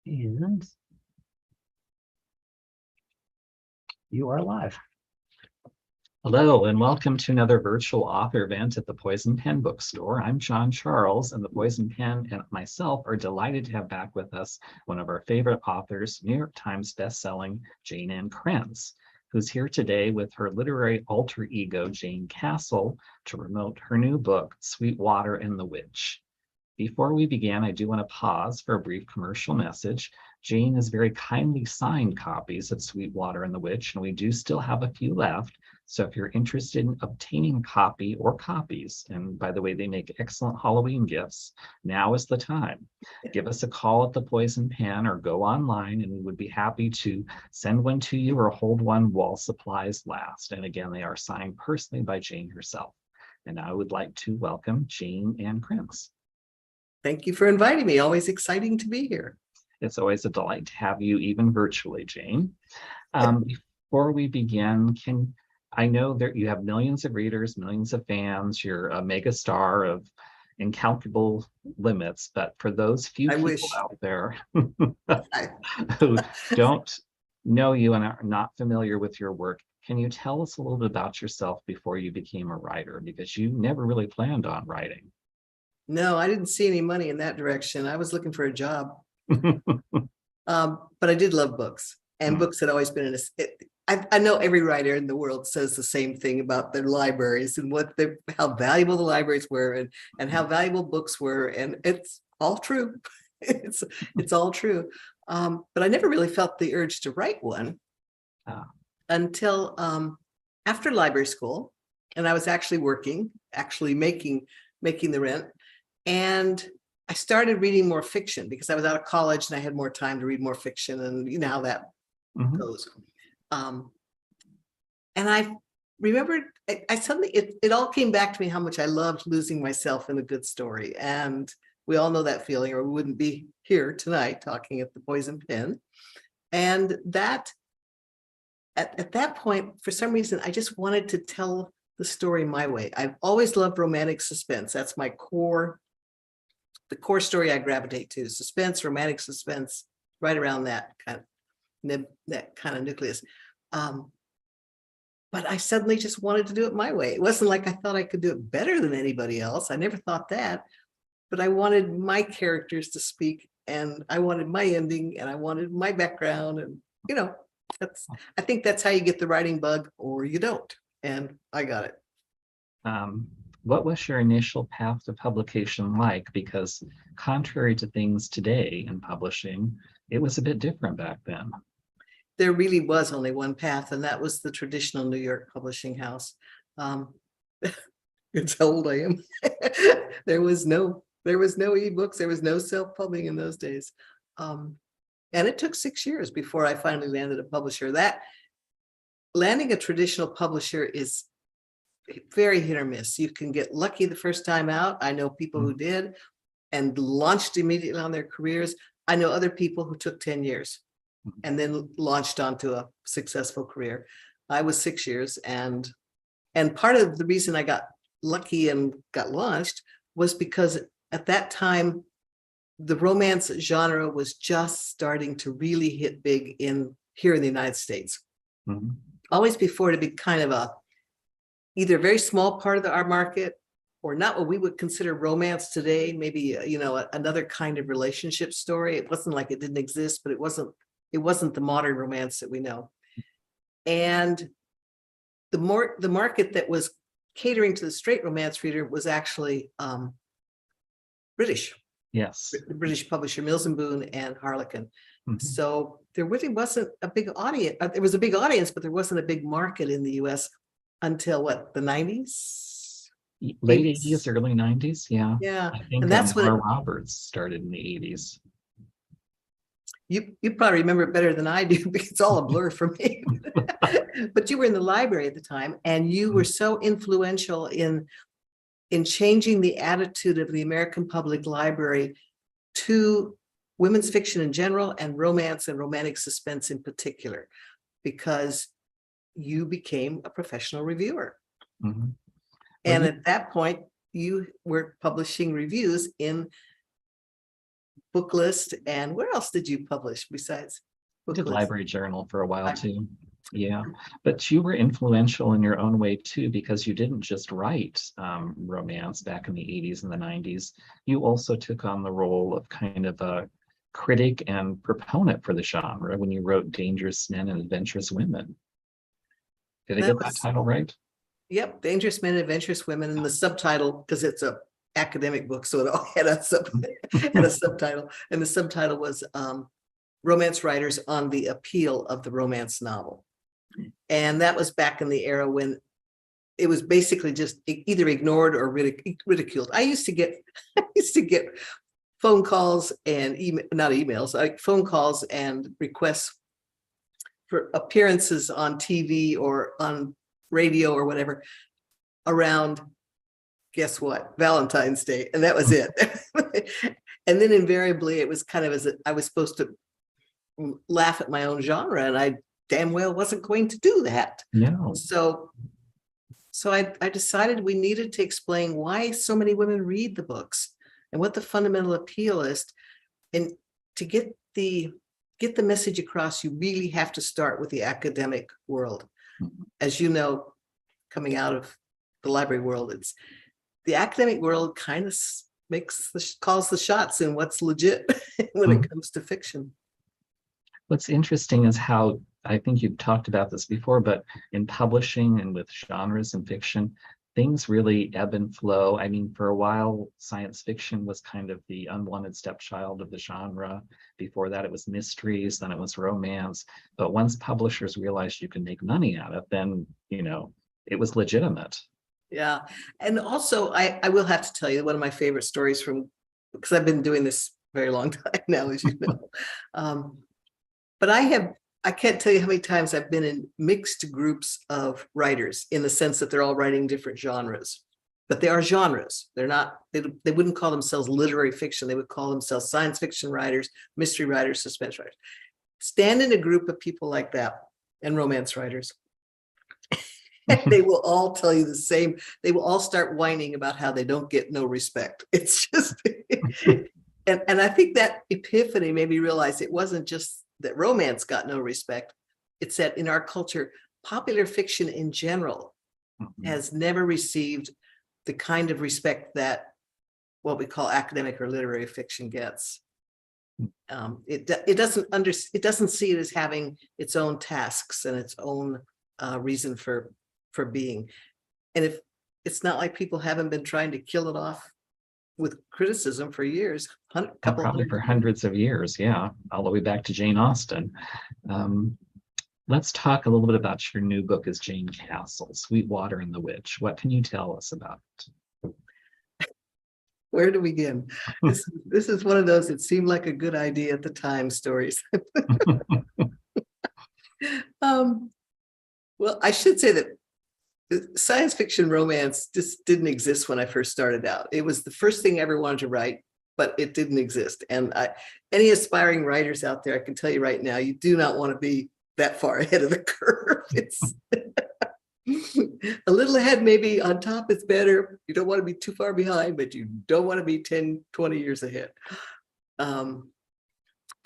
And you are live. Hello, and welcome to another virtual author event at the Poison Pen Bookstore. I'm John Charles, and the Poison Pen and myself are delighted to have back with us one of our favorite authors, New York Times bestselling Jayne Ann Krentz, who's here today with her literary alter ego, Jayne Castle, to promote her new book, Sweetwater the Witch. Before we begin, I do want to pause for a brief commercial message. Jayne has very kindly signed copies of Sweetwater the Witch, and we do still have a few left. So if you're interested in obtaining a copy or copies, and by the way, they make excellent Halloween gifts, now is the time. Give us a call at the Poison Pen or go online, and we would be happy to send one to you or hold one while supplies last. And again, they are signed personally by Jayne herself. And I would like to welcome Jayne Ann Krentz. Thank you for inviting me. Always exciting to be here. It's always a delight to have you, even virtually, Jayne. Before we begin, I know that you have millions of readers, millions of fans. You're a mega star of incalculable limits. But for those few people out there who don't know you and are not familiar with your work, can you tell us a little bit about yourself before you became a writer? Because you never really planned on writing. No, I didn't see any money in that direction. I was looking for a job. But I did love books, and books had always been I know every writer in the world says the same thing about their libraries and how valuable the libraries were and how valuable books were. And it's all true. It's all true. But I never really felt the urge to write one until after library school. And I was actually working, making the rent. And I started reading more fiction because I was out of college and I had more time to read more fiction, and you know how that goes. And I remembered, I suddenly, it all came back to me how much I loved losing myself in a good story. And we all know that feeling, or we wouldn't be here tonight talking at the Poison Pen. And that, at that point, for some reason, I just wanted to tell the story my way. I've always loved romantic suspense. That's my core. The core story I gravitate to: suspense, romantic suspense, right around that kind of nucleus. But I suddenly just wanted to do it my way. It wasn't like I thought I could do it better than anybody else. I never thought that. But I wanted my characters to speak, and I wanted my ending, and I wanted my background. And, you know, I think that's how you get the writing bug, or you don't. And I got it. What was your initial path to publication like? Because contrary to things today in publishing, it was a bit different back then. There really was only one path, and that was the traditional New York publishing house. It's how old I am. There was no ebooks. There was no self-publishing in those days. And it took 6 years before I finally landed a publisher. That landing a traditional publisher is very hit or miss. You can get lucky the first time out. I know people who did and launched immediately on their careers. I know other people who took 10 years and then launched onto a successful career. I was 6 years, and part of the reason I got lucky and got launched was because at that time the romance genre was just starting to really hit big here in the United States. Always before, to be kind of either a very small part of our market, or not what we would consider romance today, maybe another kind of relationship story. It wasn't like it didn't exist, but it wasn't the modern romance that we know. And the market that was catering to the straight romance reader was actually British. Yes. The British publisher Mills and Boon and Harlequin. So there really wasn't a big audience. There was a big audience, but there wasn't a big market in the US until what, the 90s? Late 80s, early 90s. Yeah. Yeah. I think and that's when Roberts started in the 80s. You probably remember it better than I do, because it's all a blur for me. But you were in the library at the time, and you were so influential in changing the attitude of the American Public Library to women's fiction in general, and romance and romantic suspense in particular, because you became a professional reviewer. And at that point, you were publishing reviews in Book List. And where else did you publish besides Book Did List? Library Journal for a while Library. too. Yeah, but you were influential in your own way too, because you didn't just write romance back in the 80s and the 90s. You also took on the role of kind of a critic and proponent for the genre when you wrote Dangerous Men and Adventurous Women. Did I That get that was, title right? yep, Dangerous Men, Adventurous Women, and the subtitle, because it's a academic book, so it all had a had a subtitle, and the subtitle was Romance Writers on the Appeal of the Romance Novel. And that was back in the era when it was basically just either ignored or ridiculed. I used to get phone calls and not emails, like phone calls and requests for appearances on TV or on radio or whatever around, guess what, Valentine's Day, and that was it. And then invariably it was kind of as I was supposed to laugh at my own genre, and I damn well wasn't going to do that. No. So I decided we needed to explain why so many women read the books and what the fundamental appeal is. And to get the message across, you really have to start with the academic world. As you know, coming out of the library world, it's the academic world kind of calls the shots in what's legit when it comes to fiction. What's interesting is how, I think you've talked about this before, but in publishing and with genres and fiction, things really ebb and flow. I mean, for a while, science fiction was kind of the unwanted stepchild of the genre. Before that, it was mysteries, then it was romance. But once publishers realized you can make money at it, then, it was legitimate. Yeah. And also, I will have to tell you one of my favorite stories because I've been doing this a very long time now, as you know. But I can't tell you how many times I've been in mixed groups of writers, in the sense that they're all writing different genres, but they are genres. They're not, they wouldn't call themselves literary fiction. They would call themselves science fiction writers, mystery writers, suspense writers. Stand in a group of people like that, and romance writers. They will all tell you the same. They will all start whining about how they don't get no respect. It's just, and I think that epiphany made me realize it wasn't just that romance got no respect. It's that in our culture, popular fiction in general has never received the kind of respect that what we call academic or literary fiction gets. It doesn't see it as having its own tasks and its own reason for being. And if it's not like people haven't been trying to kill it off with criticism for years, Probably for hundreds of years, yeah, all the way back to Jane Austen. Let's talk a little bit about your new book, is Jayne Castle, Sweetwater and the Witch. What can you tell us about it? Where do we begin? This is one of those that seemed like a good idea at the time stories. Well, I should say that science fiction romance just didn't exist when I first started out. It was the first thing I ever wanted to write, but it didn't exist. And any aspiring writers out there, I can tell you right now, you do not want to be that far ahead of the curve. It's a little ahead, maybe on top is better. You don't want to be too far behind, but you don't want to be 10, 20 years ahead.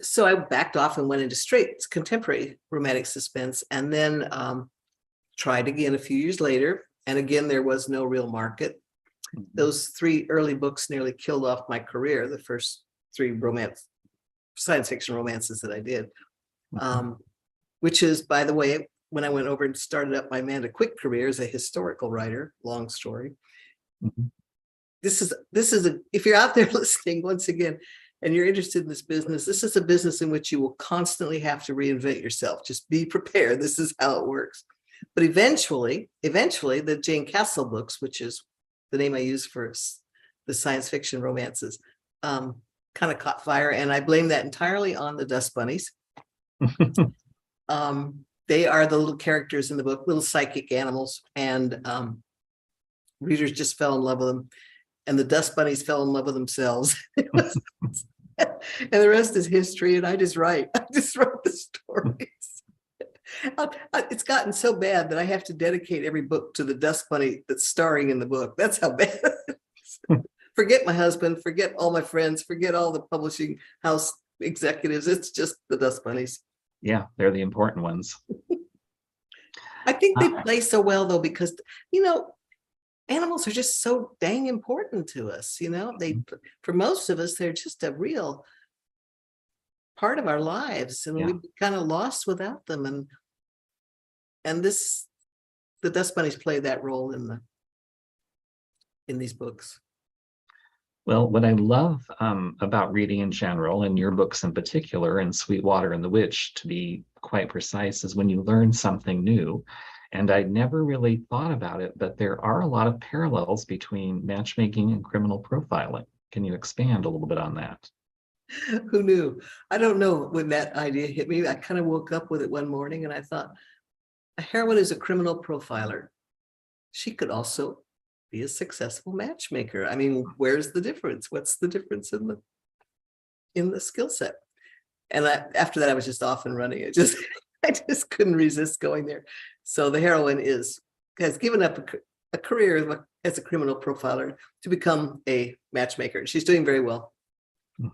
So I backed off and went into straight contemporary romantic suspense, and then tried again a few years later. And again, there was no real market. Those 3 early books nearly killed off my career, the first 3 science fiction romances that I did. Which is, by the way, when I went over and started up my Amanda Quick career as a historical writer, long story. This is if you're out there listening, once again, and you're interested in this business, this is a business in which you will constantly have to reinvent yourself. Just be prepared. This is how it works. But eventually, the Jayne Castle books, which is the name I use for the science fiction romances, kind of caught fire. And I blame that entirely on the dust bunnies. They are the little characters in the book, little psychic animals, and readers just fell in love with them. And the dust bunnies fell in love with themselves. And the rest is history. And I just write the stories. It's gotten so bad that I have to dedicate every book to the dust bunny that's starring in the book. That's how bad it is. forget my husband, forget all my friends, forget all the publishing house executives. It's just the dust bunnies. Yeah, they're the important ones. I think they play so well though, because, animals are just so dang important to us. For most of us, they're just a real part of our lives, and Yeah. we've kind of lost without them. And the dust bunnies play that role in these books. Well, what I love about reading in general, and your books in particular, and Sweetwater and the Witch, to be quite precise, is when you learn something new. And I never really thought about it, but there are a lot of parallels between matchmaking and criminal profiling. Can you expand a little bit on that? Who knew? I don't know when that idea hit me. I kind of woke up with it one morning and I thought, a heroine is a criminal profiler. She could also be a successful matchmaker. I mean, where's the difference? What's the difference in the skill set? And after that, I was just off and running. I just couldn't resist going there. So the heroine has given up a career as a criminal profiler to become a matchmaker. She's doing very well.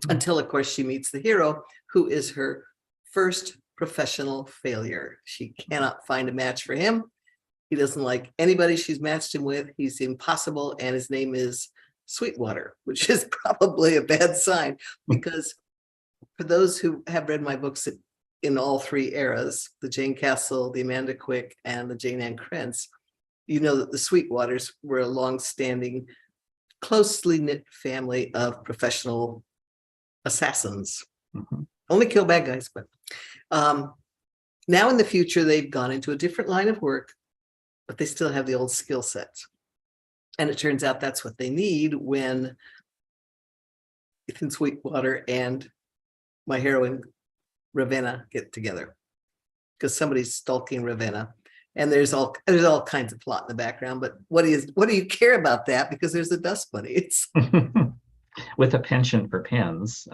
Until, of course, she meets the hero, who is her first professional failure. She cannot find a match for him. He doesn't like anybody she's matched him with. He's impossible, and his name is Sweetwater, which is probably a bad sign, because for those who have read my books in all three eras, the Jayne Castle, the Amanda Quick, and the Jayne Ann Krentz, you know that the Sweetwaters were a long-standing, closely knit family of professional assassins. Only kill bad guys, but now in the future, they've gone into a different line of work, but they still have the old skill sets. And it turns out that's what they need when Ethan Sweetwater and my heroine Ravenna get together, because somebody's stalking Ravenna, and there's all kinds of plot in the background. But what do you care about that? Because there's a dust bunny. It's with a penchant for pens.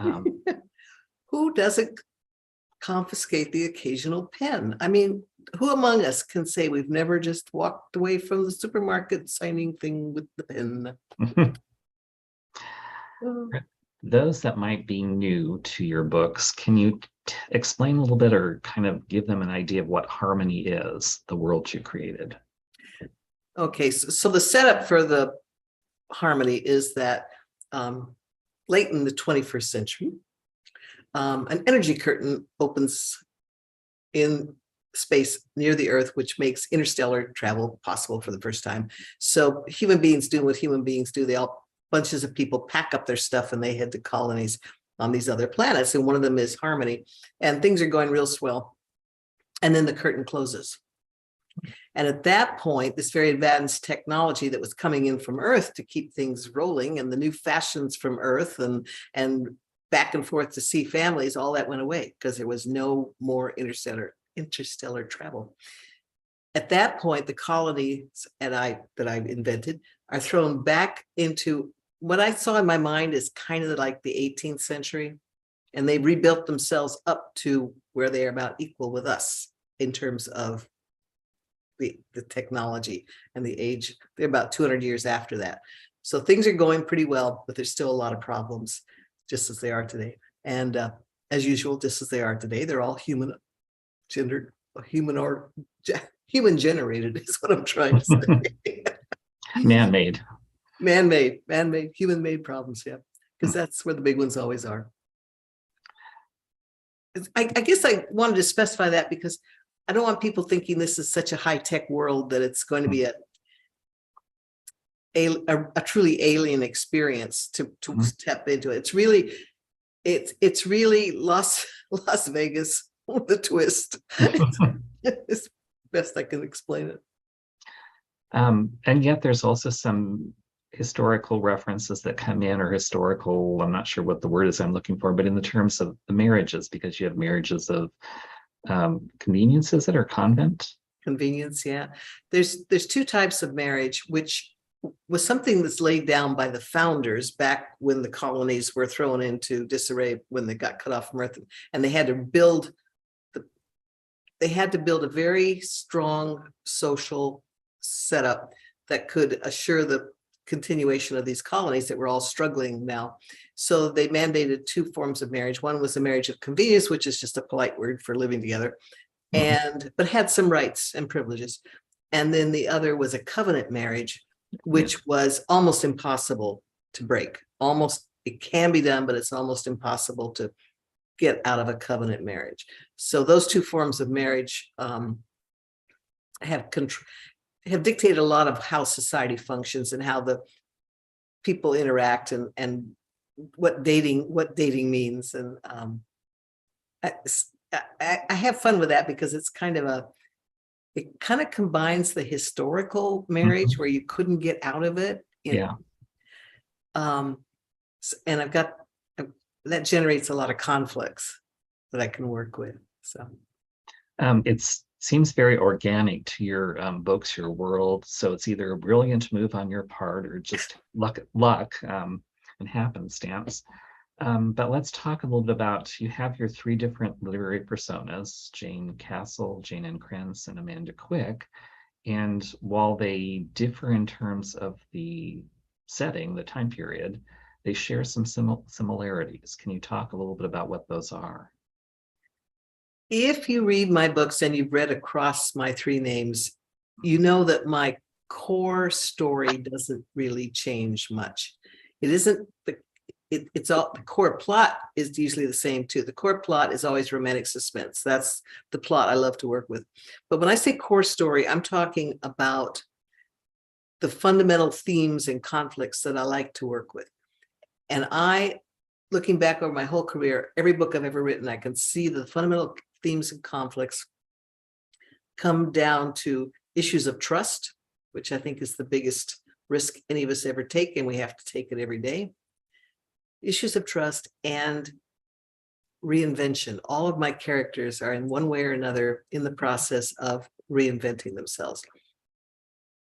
Who doesn't confiscate the occasional pen? I mean, who among us can say we've never just walked away from the supermarket signing thing with the pen? Those that might be new to your books, can you explain a little bit, or kind of give them an idea of what harmony is, the world you created? Okay, so the setup for the harmony is that late in the 21st century, an energy curtain opens in space near the Earth, which makes interstellar travel possible for the first time. So human beings do what human beings do. Bunches of people pack up their stuff and they head to colonies on these other planets. And one of them is Harmony. And things are going real swell. And then the curtain closes. And at that point, this very advanced technology that was coming in from Earth to keep things rolling, and the new fashions from Earth and back and forth to see families, all that went away because there was no more interstellar travel. At that point, the colonies that I invented are thrown back into what I saw in my mind is kind of like the 18th century. And they rebuilt themselves up to where they are about equal with us in terms of the technology and the age. They're about 200 years after that. So things are going pretty well, but there's still a lot of problems, just as they are today. And as usual, just as they are today, they're all human generated is what I'm trying to say. Man-made. Man-made, human-made problems, yeah. Because that's where the big ones always are. I guess I wanted to specify that because I don't want people thinking this is such a high-tech world that it's going to be a truly alien experience to step into it. It's really Las Vegas with a twist. It's best I can explain it. And yet there's also some historical references that come in, or historical, I'm not sure what the word is I'm looking for, but in the terms of the marriages, because you have marriages of convenience, is it, or convent? Convenience, yeah. There's two types of marriage, which was something that's laid down by the founders back when the colonies were thrown into disarray when they got cut off from Earth, and they had to build a very strong social setup that could assure the continuation of these colonies that were all struggling now. So they mandated two forms of marriage. One was a marriage of convenience, which is just a polite word for living together, but had some rights and privileges. And then the other was a covenant marriage, which was almost impossible to break. Almost, it can be done, but it's almost impossible to get out of a covenant marriage. So those two forms of marriage have dictated a lot of how society functions and how the people interact and what dating means. And I have fun with that because it's it kind of combines the historical marriage where you couldn't get out of it. And that generates a lot of conflicts that I can work with. So it seems very organic to your books, your world. So it's either a brilliant move on your part or just luck and happenstance. But let's talk a little bit about, you have your three different literary personas, Jayne Castle, Jayne Ann Krentz, and Amanda Quick. And while they differ in terms of the setting, the time period, they share some similarities. Can you talk a little bit about what those are? If you read my books and you've read across my three names, you know that my core story doesn't really change much. It isn't it's all, the core plot is usually the same too. The core plot is always romantic suspense. That's the plot I love to work with. But when I say core story, I'm talking about the fundamental themes and conflicts that I like to work with. And looking back over my whole career, every book I've ever written, I can see the fundamental themes and conflicts come down to issues of trust, which I think is the biggest risk any of us ever take, and we have to take it every day. Issues of trust and reinvention. All of my characters are in one way or another in the process of reinventing themselves.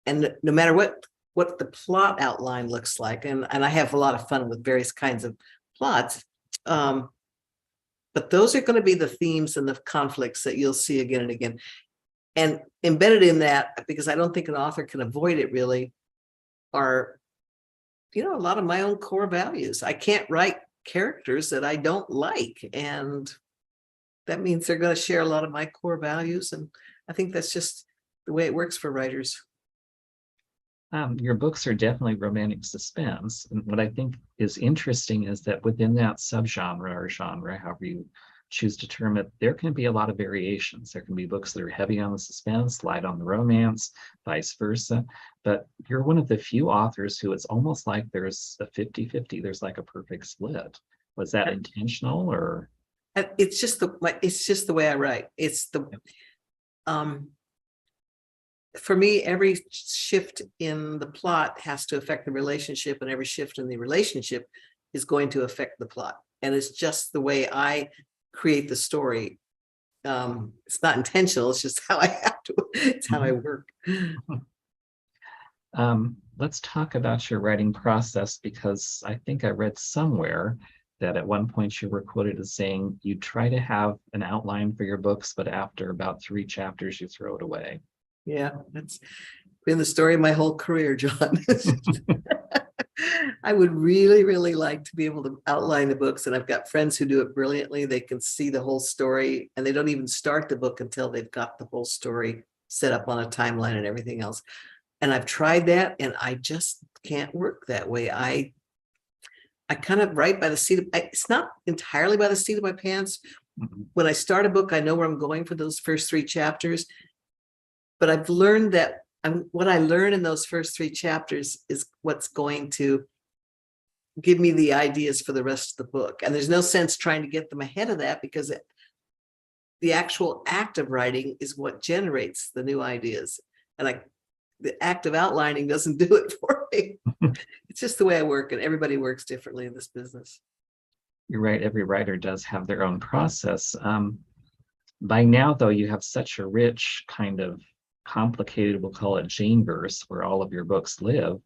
And no matter what the plot outline looks like, and I have a lot of fun with various kinds of plots, but those are going to be the themes and the conflicts that you'll see again and again. And embedded in that, because I don't think an author can avoid it really, are a lot of my own core values. I can't write characters that I don't like. And that means they're going to share a lot of my core values. And I think that's just the way it works for writers. Your books are definitely romantic suspense. And what I think is interesting is that within that subgenre or genre, however you choose to term it, there can be a lot of variations. There can be books that are heavy on the suspense, light on the romance, vice versa. But you're one of the few authors who it's almost like there's a 50-50. There's like a perfect split. Was that intentional or? It's just the way I write. For me, every shift in the plot has to affect the relationship, and every shift in the relationship is going to affect the plot. And it's just the way I create the story. It's not intentional. It's just how I have to. It's how I work. Let's talk about your writing process, because I think I read somewhere that at one point you were quoted as saying you try to have an outline for your books, but after about 3 chapters, you throw it away. Yeah, that's been the story of my whole career, John. I would really, really like to be able to outline the books, and I've got friends who do it brilliantly. They can see the whole story, and they don't even start the book until they've got the whole story set up on a timeline and everything else. And I've tried that, and I just can't work that way. I kind of write by the seat of, it's not entirely by the seat of my pants. When I start a book, I know where I'm going for those first 3 chapters. But I've learned that what I learn in those first 3 chapters is what's going to give me the ideas for the rest of the book. And there's no sense trying to get them ahead of that, because the actual act of writing is what generates the new ideas. And the act of outlining doesn't do it for me. It's just the way I work, and everybody works differently in this business. You're right. Every writer does have their own process. By now, though, you have such a rich kind of complicated, we'll call it Jayneverse, where all of your books live.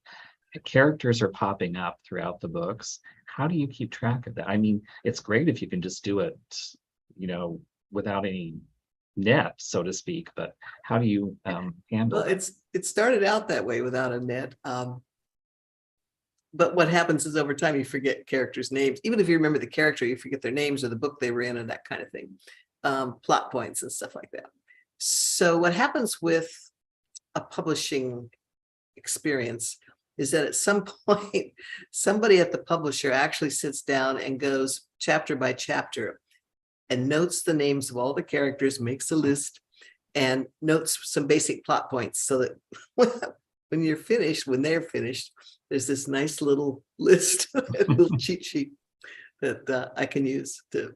Characters are popping up throughout the books. How do you keep track of that? I mean, it's great if you can just do it, without any net, so to speak, but how do you handle it? It started out that way without a net. but what happens is over time you forget characters' names. Even if you remember the character, you forget their names or the book they were in and that kind of thing. Plot points and stuff like that. So what happens with a publishing experience is that at some point, somebody at the publisher actually sits down and goes chapter by chapter and notes the names of all the characters, makes a list, and notes some basic plot points so that when you're finished, when they're finished, there's this nice little list, a little cheat sheet that I can use to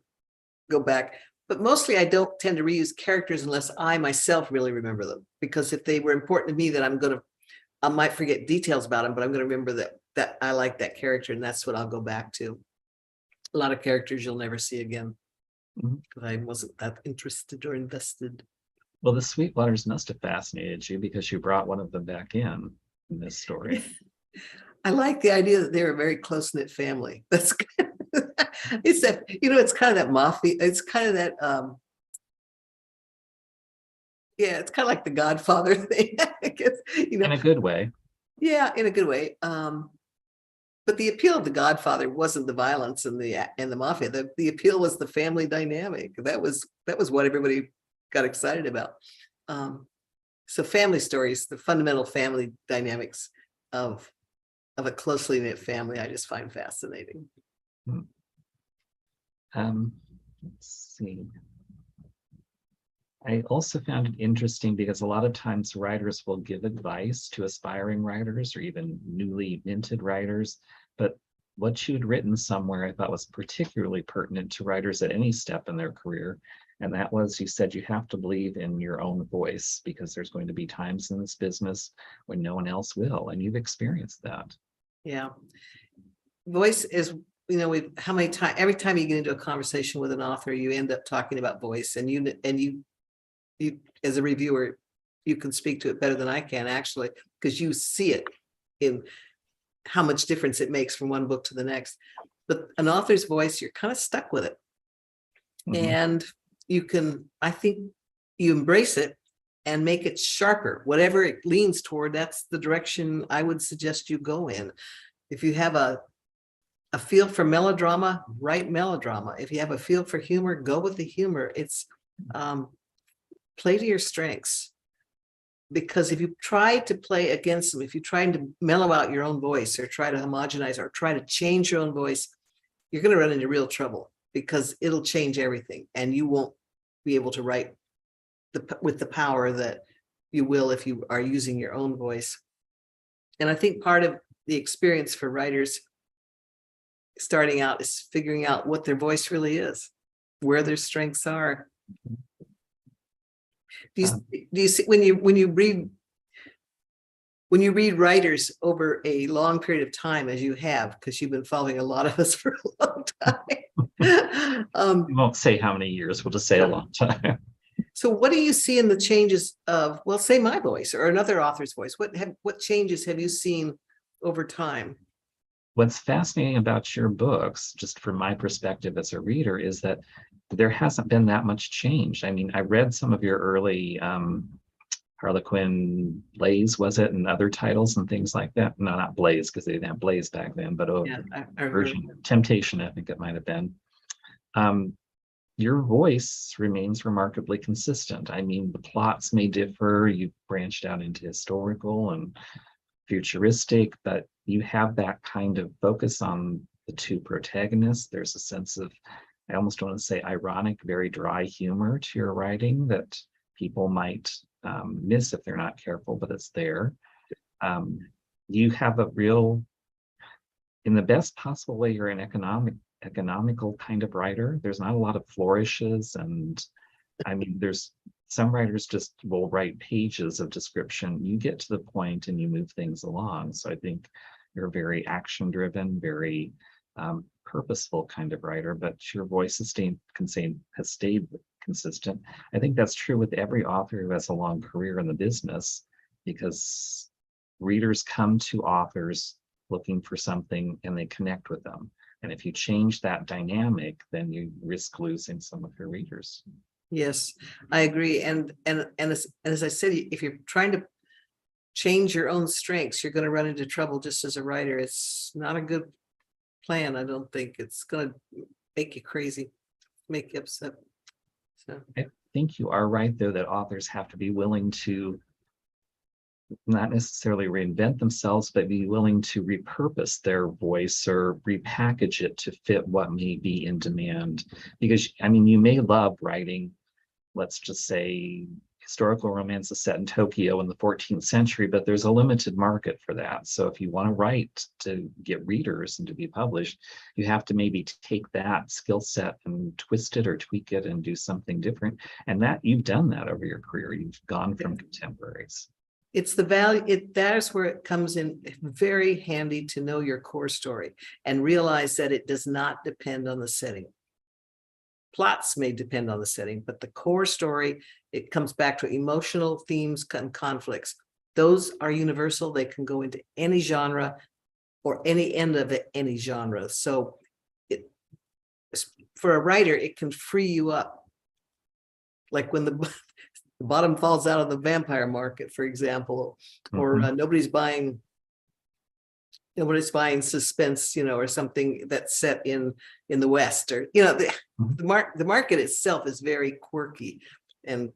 go back. But mostly I don't tend to reuse characters unless I myself really remember them, because if they were important to me, then I might forget details about them, but I'm going to remember that I like that character, and that's what I'll go back to. A lot of characters you'll never see again because I wasn't that interested or invested. Well, the Sweetwaters must have fascinated you because you brought one of them back in this story. I like the idea that they're a very close-knit family. That's it's that, it's kind of that mafia. It's kind of that yeah, it's kind of like the Godfather thing, I guess, In a good way. Yeah, in a good way. But the appeal of the Godfather wasn't the violence and the mafia. The appeal was the family dynamic. That was what everybody got excited about. So family stories, the fundamental family dynamics of a closely knit family, I just find fascinating. Let's see. I also found it interesting because a lot of times writers will give advice to aspiring writers or even newly minted writers, but what you'd written somewhere I thought was particularly pertinent to writers at any step in their career. And that was, you said you have to believe in your own voice because there's going to be times in this business when no one else will, and you've experienced that. Yeah. Voice is, how many times, every time you get into a conversation with an author, you end up talking about voice, and you as a reviewer, you can speak to it better than I can actually, because you see it in how much difference it makes from one book to the next. But an author's voice, you're kind of stuck with it. And I think you embrace it and make it sharper. Whatever it leans toward, that's the direction I would suggest you go in. If you have a feel for melodrama, write melodrama. If you have a feel for humor, go with the humor. It's play to your strengths. Because if you try to play against them, if you try to mellow out your own voice or try to homogenize or try to change your own voice, you're going to run into real trouble because it'll change everything and you won't be able to write with the power that you will if you are using your own voice. And I think part of the experience for writers starting out is figuring out what their voice really is, where their strengths are. Do you see when you read writers over a long period of time, as you have, because you've been following a lot of us for a long time? We won't say how many years, we'll just say a long time. So what do you see in the changes of, well, say my voice or another author's voice? What changes have you seen over time? What's fascinating about your books, just from my perspective as a reader, is that there hasn't been that much change. I mean, I read some of your early Harlequin Blaze, was it, and other titles and things like that. No, not Blaze, because they didn't have Blaze back then, but version Temptation, I think it might have been. Your voice remains remarkably consistent. I mean, the plots may differ. You've branched out into historical and futuristic, but you have that kind of focus on the two protagonists. There's a sense of, I almost want to say, ironic, very dry humor to your writing that people might miss if they're not careful, but it's there. You have a real, in the best possible way, you're an economical kind of writer. There's not a lot of flourishes, and I mean, there's some writers just will write pages of description. You get to the point and you move things along. So I think you're a very action driven, very purposeful kind of writer, but your voice has stayed consistent. I think that's true with every author who has a long career in the business, because readers come to authors looking for something and they connect with them. And if you change that dynamic, then you risk losing some of your readers. Yes, I agree. And as I said, if you're trying to change your own strengths, you're going to run into trouble just as a writer. It's not a good plan. I don't think it's going to make you crazy, make you upset. So I think you are right, though, that authors have to be willing to not necessarily reinvent themselves, but be willing to repurpose their voice or repackage it to fit what may be in demand. Because, I mean, you may love writing, let's just say, historical romances set in Tokyo in the 14th century, but there's a limited market for that. So if you want to write to get readers and to be published, you have to maybe take that skill set and twist it or tweak it and do something different. And that you've done that over your career. You've gone from contemporaries. it's the value, that's where it comes in very handy to know your core story and realize that it does not depend on the setting. Plots may depend on the setting, but the core story, it comes back to emotional themes and conflicts. Those are universal. They can go into any genre or any end of it, any genre. So for a writer, it can free you up. Like when the bottom falls out of the vampire market, for example, or nobody's buying suspense, or something that's set in the West, or the market itself is very quirky and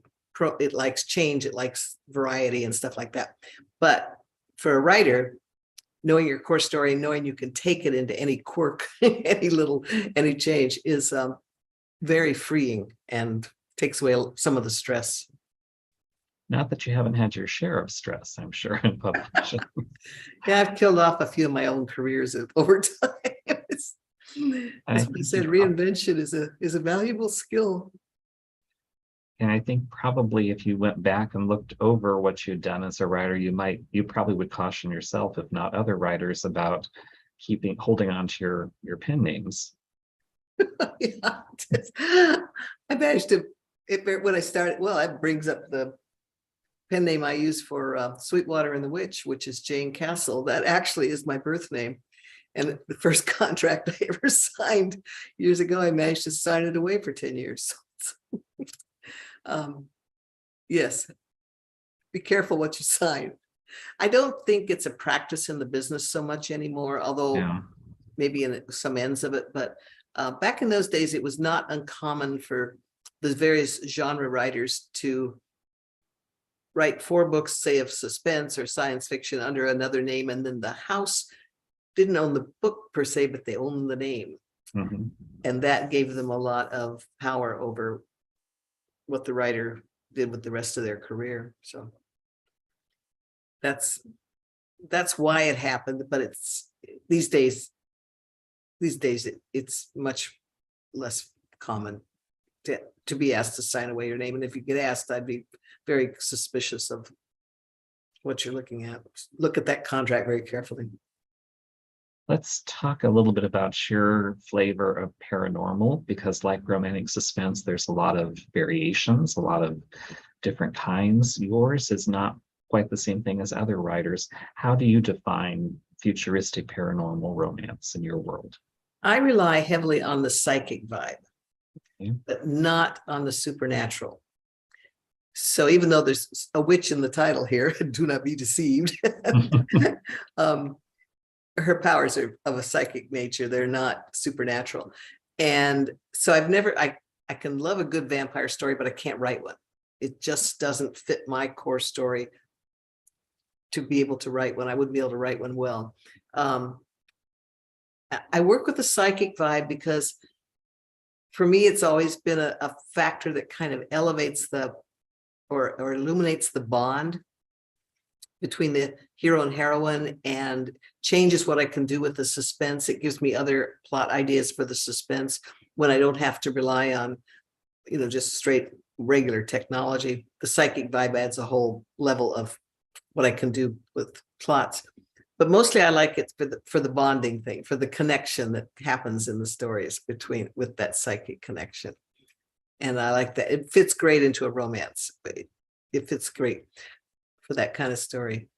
it likes change, it likes variety and stuff like that. But for a writer, knowing your core story, knowing you can take it into any quirk, any change is very freeing and takes away some of the stress. Not that you haven't had your share of stress, I'm sure, in publishing. Yeah, I've killed off a few of my own careers over time. As I said, reinvention is a valuable skill. And I think probably if you went back and looked over what you'd done as a writer, you probably would caution yourself, if not other writers, about holding on to your pen names. Yeah, I managed to, when I started, well, that brings up the pen name I use for Sweetwater and the Witch, which is Jayne Castle. That actually is my birth name. And the first contract I ever signed years ago, I managed to sign it away for 10 years. Yes, be careful what you sign. I don't think it's a practice in the business so much anymore, although maybe in some ends of it. But back in those days, it was not uncommon for the various genre writers to write 4 books, say, of suspense or science fiction under another name, and then the house didn't own the book per se, but they owned the name. And that gave them a lot of power over what the writer did with the rest of their career. So that's why it happened. But it's these days it's much less common to be asked to sign away your name. And if you get asked, I'd be very suspicious of what you're looking at. Look at that contract very carefully. Let's talk a little bit about your flavor of paranormal, because like romantic suspense, there's a lot of variations, a lot of different kinds. Yours is not quite the same thing as other writers. How do you define futuristic paranormal romance in your world? I rely heavily on the psychic vibe, but not on the supernatural. So even though there's a witch in the title here, do not be deceived. Her powers are of a psychic nature. They're not supernatural. And so I can love a good vampire story, but I can't write one. It just doesn't fit my core story to be able to write one. I wouldn't be able to write one well. I work with the psychic vibe because for me, it's always been a factor that kind of elevates or illuminates the bond between the hero and heroine and changes what I can do with the suspense. It gives me other plot ideas for the suspense when I don't have to rely on, just straight regular technology. The psychic vibe adds a whole level of what I can do with plots. But mostly I like it for the bonding thing, for the connection that happens in the stories with that psychic connection. And I like that. It fits great into a romance. It fits great for that kind of story.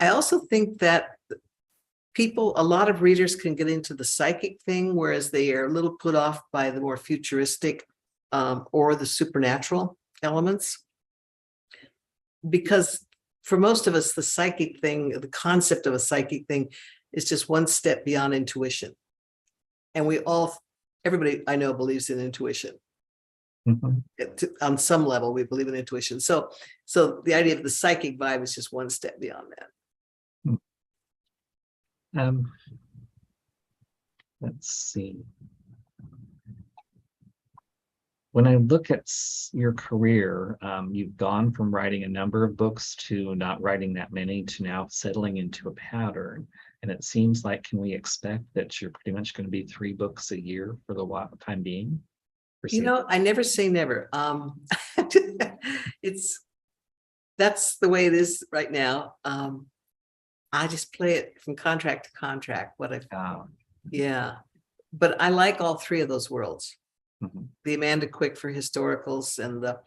I also think that a lot of readers can get into the psychic thing, whereas they are a little put off by the more futuristic or the supernatural elements, because for most of us, the psychic thing, the concept of a psychic thing is just one step beyond intuition. And everybody I know believes in intuition. Mhm. On some level, we believe in intuition. So the idea of the psychic vibe is just one step beyond that. Um, let's see. When I look at your career, you've gone from writing a number of books to not writing that many to now settling into a pattern. And it seems like, can we expect that you're pretty much going to be 3 books a year for the time being? I never say never. That's the way it is right now. I just play it from contract to contract. Yeah, but I like all 3 of those worlds. Mhm. The Amanda Quick for historicals, and the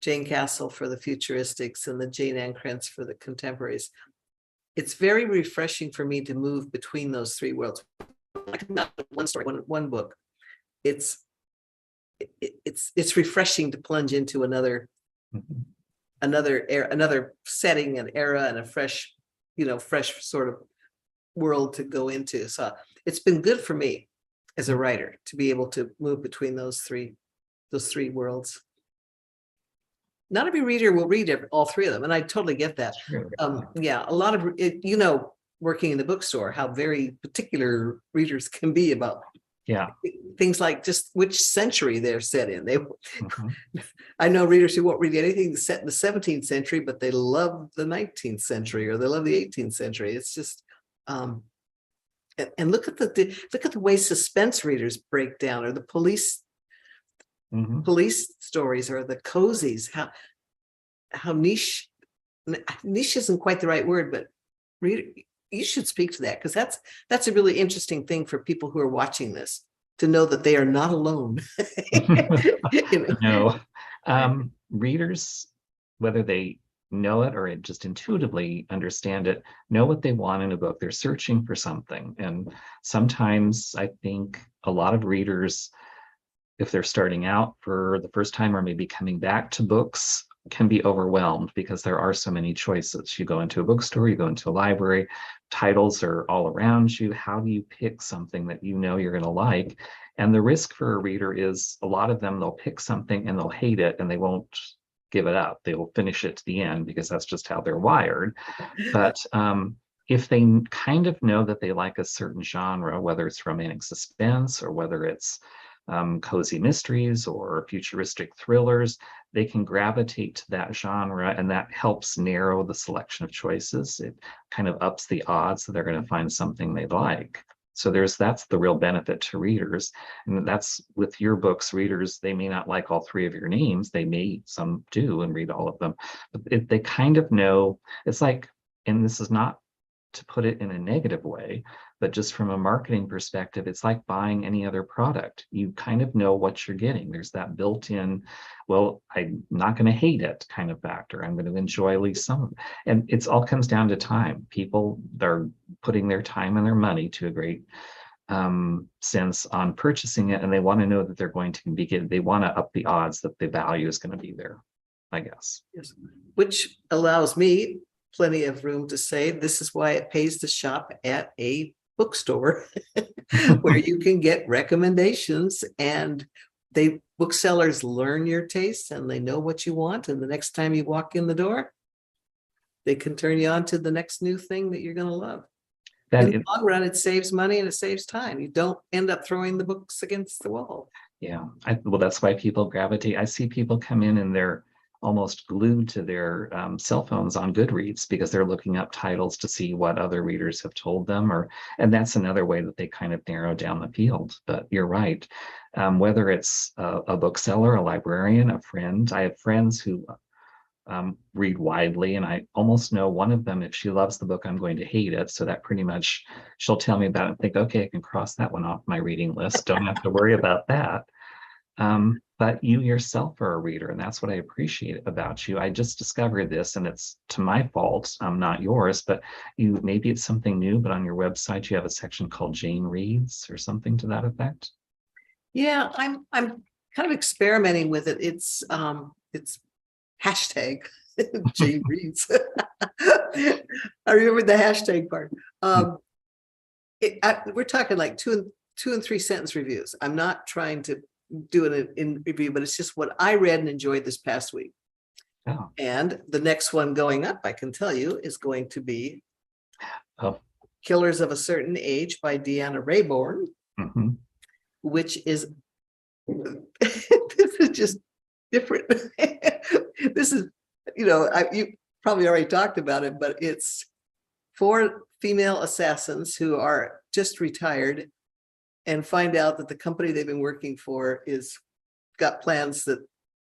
Jayne Castle for the futuristics, and the Jayne Ann Krentz for the contemporaries. It's very refreshing for me to move between those 3 worlds. Like not one story, one book. It's refreshing to plunge into another Mhm. another setting and era and a fresh sort of world to go into. So it's been good for me as a writer to be able to move between those three worlds. Not every reader will read all 3 of them, and I totally get that. True. Yeah, a lot of working in the bookstore, how very particular readers can be about things like just which century they're set in. Mhm. I know readers who won't read anything set in the 17th century, but they love the 19th century or they love the 18th century. It's just, and look at the way suspense readers break down, or the police Mhm. stories, or the cozies. How niche isn't quite the right word, but reader, you should speak to that, because that's a really interesting thing for people who are watching this, to know that they are not alone. No. Readers, whether they know it or just intuitively understand it, know what they want in a book. They're searching for something. And sometimes I think a lot of readers, if they're starting out for the first time or maybe coming back to books, can be overwhelmed because there are so many choices. You go into a bookstore, you go into a library, titles are all around you. How do you pick something that you know you're going to like? And the risk for a reader is, a lot of them, they'll pick something and they'll hate it and they won't give it up. They will finish it to the end because that's just how they're wired. But if they kind of know that they like a certain genre, whether it's romantic suspense or whether it's cozy mysteries or futuristic thrillers, they can gravitate to that genre, and that helps narrow the selection of choices. It kind of ups the odds that they're going to find something they like. So that's the real benefit to readers. And that's with your books. Readers, they may not like all 3 of your names. Some do and read all of them, but they kind of know. It's like, and this is not to put it in a negative way, but just from a marketing perspective, it's like buying any other product. You kind of know what you're getting. There's that built-in, well, I'm not going to hate it kind of factor. I'm going to enjoy at least some of it. And it's all comes down to time. People are putting their time and their money to a great sense on purchasing it, and they want to know that they're going to they want to up the odds that the value is going to be there, I guess. Yes. Which allows me plenty of room to say, this is why it pays to shop at a bookstore where you can get recommendations, and booksellers learn your taste and they know what you want, and the next time you walk in the door, they can turn you on to the next new thing that you're going to love. In the long run, it saves money and it saves time. You don't end up throwing the books against the wall. Yeah, well, that's why people gravitate. I see people come in and they're almost glued to their cell phones on Goodreads because they're looking up titles to see what other readers have told them, and that's another way that they kind of narrow down the field. But you're right. Whether it's a bookseller, a librarian, a friend, I have friends who read widely, and I almost know one of them, if she loves the book, I'm going to hate it. So that pretty much, she'll tell me about it and think, okay, I can cross that one off my reading list. Don't have to worry about that. But you yourself are a reader, and that's what I appreciate about you. I just discovered this, and it's to my fault, not yours, but maybe it's something new, but on your website, you have a section called Jayne Reads or something to that effect. Yeah, I'm kind of experimenting with it. It's hashtag Jayne reads. I remember the hashtag part. We're talking like two and 3 sentence reviews. I'm not trying to do it in review, but it's just what I read and enjoyed this past week. Oh, And the next one going up, I can tell you, is going to be oh, Killers of a Certain Age by Deanna Raybourn, mhm. which is this is just different. This is, you probably already talked about it, but it's 4 female assassins who are just retired and find out that the company they've been working for is got plans that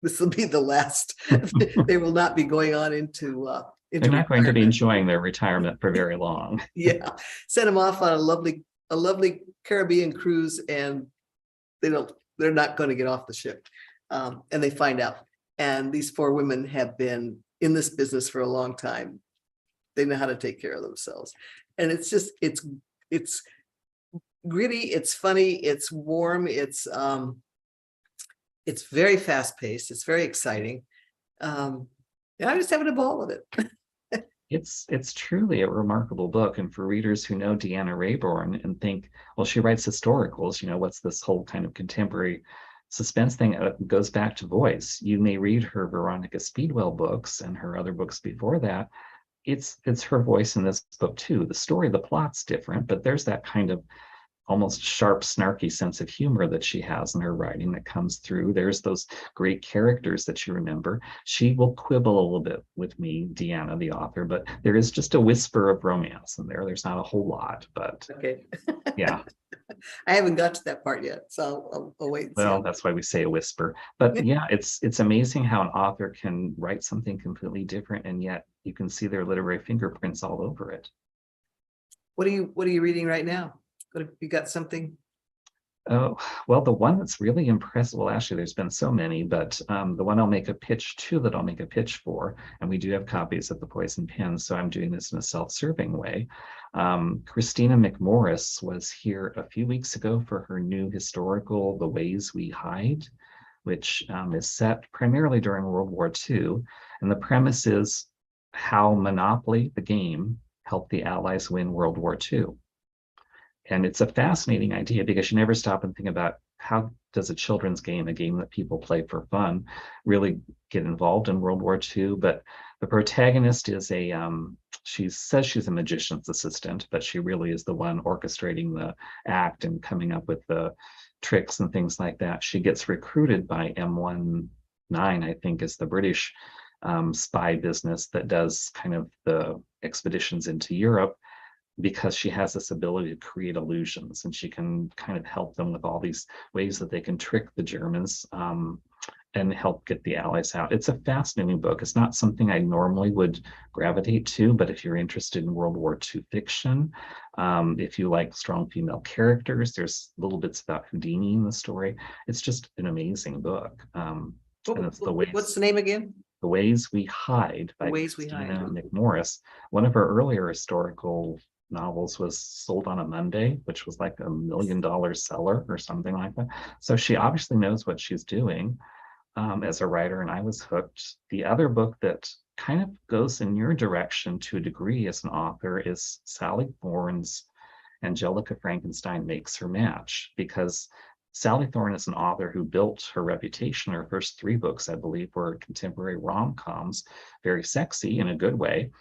this will be the last. They will not be going on into They're not going to be retirement. enjoying their retirement for very long. Yeah, sent them off on a lovely Caribbean cruise, and they're not going to get off the ship. And they find out. And these 4 women have been in this business for a long time. They know how to take care of themselves. And it's just, it's gritty, it's funny, it's warm, it's very fast paced, it's very exciting. And I'm just having a ball with it. It's truly a remarkable book. And for readers who know Deanna Raybourn and think, well, she writes historicals, what's this whole kind of contemporary suspense thing? It goes back to voice. You may read her Veronica Speedwell books and her other books before that. It's her voice in this book too. The story, the plot's different, but there's that kind of almost sharp, snarky sense of humor that she has in her writing that comes through. There's those great characters that you remember. She will quibble a little bit with me, Deanna, the author, but there is just a whisper of romance in there. There's not a whole lot, but Okay. yeah. I haven't got to that part yet, so I'll wait and see. Well, that's why we say a whisper. But yeah, it's amazing how an author can write something completely different, and yet you can see their literary fingerprints all over it. What are you reading right now? You got something? Oh, well, the one that's really impressive, well, actually, there's been so many, but the one I'll make a pitch to that I'll make a pitch for, and we do have copies of The Poison Pen, so I'm doing this in a self-serving way. Christina McMorris was here a few weeks ago for her new historical, The Ways We Hide, which is set primarily during World War II. And the premise is how Monopoly, the game, helped the Allies win World War II. And it's a fascinating idea because you never stop and think about how does a children's game, a game that people play for fun, really get involved in World War II. But the protagonist is she says she's a magician's assistant, but she really is the one orchestrating the act and coming up with the tricks and things like that. She gets recruited by M19, I think, is the British spy business that does kind of the expeditions into Europe, because she has this ability to create illusions, and she can kind of help them with all these ways that they can trick the Germans and help get the Allies out. It's a fascinating book. It's not something I normally would gravitate to, but if you're interested in World War II fiction, if you like strong female characters, there's little bits about Houdini in the story. It's just an amazing book. And it's What's the name again? The Ways We Hide by Christina McMorris. One of her earlier historical novels was Sold on a Monday, which was like $1 million seller or something like that. So she obviously knows what she's doing as a writer, and I was hooked. The other book that kind of goes in your direction to a degree as an author is Sally Thorne's Angelica Frankenstein Makes Her Match, because Sally Thorne is an author who built her reputation. Her first 3 books, I believe, were contemporary rom-coms, very sexy in a good way,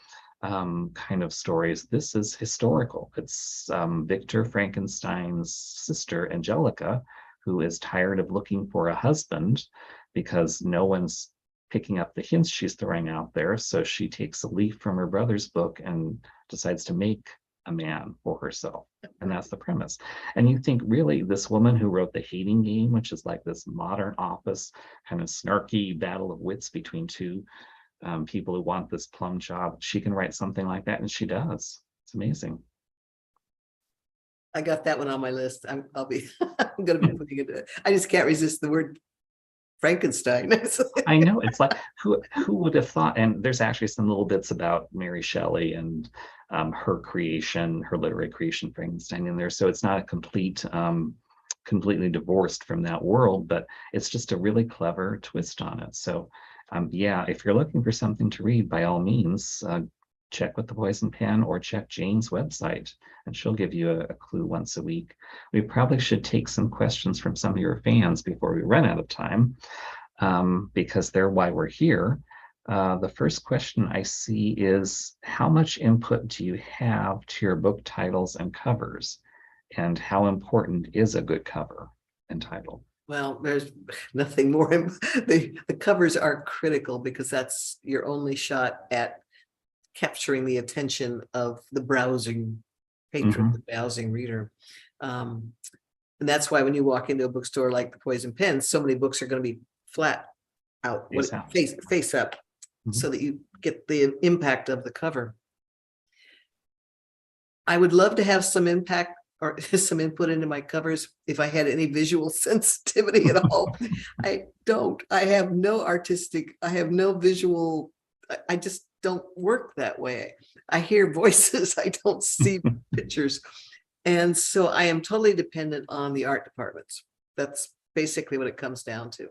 kind of stories. This is historical. It's Victor Frankenstein's sister, Angelica, who is tired of looking for a husband because no one's picking up the hints she's throwing out there. So she takes a leaf from her brother's book and decides to make a man for herself. And that's the premise. And you think, really, this woman who wrote The Hating Game, which is like this modern office kind of snarky battle of wits between 2 people who want this plum job, she can write something like that, and she does. It's amazing. I got that one on my list. I'm going to be putting it. I just can't resist the word Frankenstein. I know, it's like who would have thought? And there's actually some little bits about Mary Shelley and her creation, her literary creation, Frankenstein, in there. So it's not a completely divorced from that world, but it's just a really clever twist on it. So Yeah, if you're looking for something to read, by all means, check with the Poison Pen or check Jayne's website, and she'll give you a clue once a week. We probably should take some questions from some of your fans before we run out of time, because they're why we're here. The first question I see is, how much input do you have to your book titles and covers? And how important is a good cover and title? Well, there's nothing more. The covers are critical because that's your only shot at capturing the attention of the browsing patron, the browsing reader. And that's why when you walk into a bookstore like the Poison Pen, so many books are going to be flat out, face up, so that you get the impact of the cover. I would love to have some impact or some input into my covers if I had any visual sensitivity at all. I don't. I have no visual. I just don't work that way. I hear voices. I don't see pictures. And so I am totally dependent on the art departments. That's basically what it comes down to.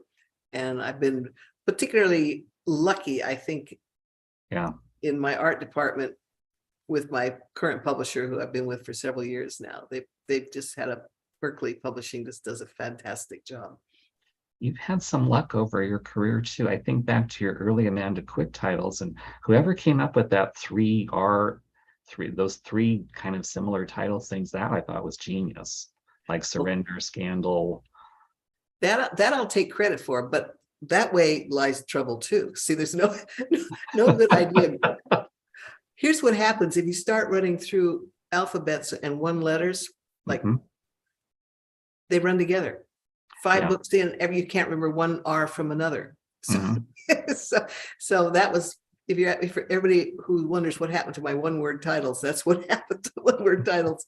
And I've been particularly lucky, I think, in my art department with my current publisher, who I've been with for several years now. They've just had Berkeley Publishing just does a fantastic job. You've had some luck over your career too. I think back to your early Amanda Quick titles, and whoever came up with that those three kind of similar titles things, that I thought was genius, like Surrender, Scandal. That I'll take credit for, but that way lies the trouble too. See, there's no good idea. Here's what happens if you start running through alphabets and one letters, like they run together. 5 books in, you can't remember one R from another. So, so that was, if everybody who wonders what happened to my one-word titles, that's what happened to one-word titles.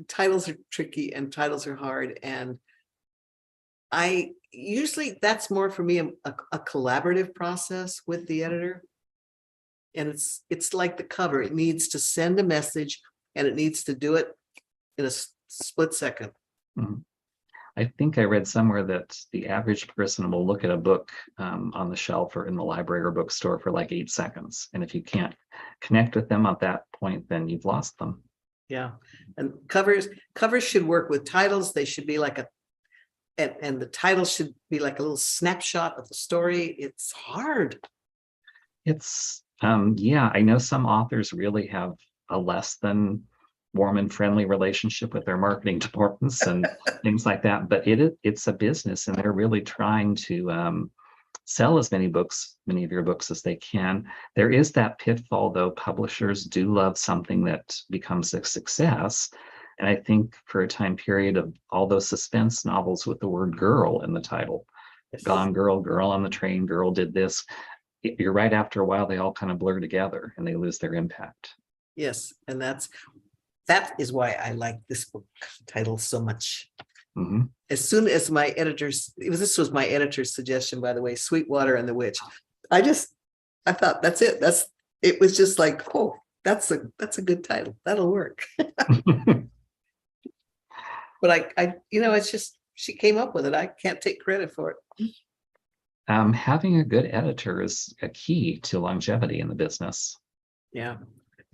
Titles are tricky and titles are hard, and I usually, that's more for me a collaborative process with the editor. And it's like the cover. It needs to send a message, and it needs to do it in a split second. I think I read somewhere that the average person will look at a book on the shelf or in the library or bookstore for like 8 seconds. And if you can't connect with them at that point, then you've lost them. Yeah. And covers should work with titles. They should be like and the title should be like a little snapshot of the story. It's hard. It's, I know some authors really have a less than warm and friendly relationship with their marketing departments and things like that, but it's a business, and they're really trying to sell as many of your books as they can. There is that pitfall, though. Publishers do love something that becomes a success, and I think for a time period of all those suspense novels with the word girl in the title, Gone Girl, Girl on the Train, Girl Did This, you're right, after a while they all kind of blur together and they lose their impact. Yes, and that is why I like this book title so much. As soon as my editors, this was my editor's suggestion, by the way, Sweetwater the Witch. I thought that's it. It was just like, oh, that's a good title. That'll work. But I it's just, she came up with it. I can't take credit for it. Having a good editor is a key to longevity in the business. Yeah.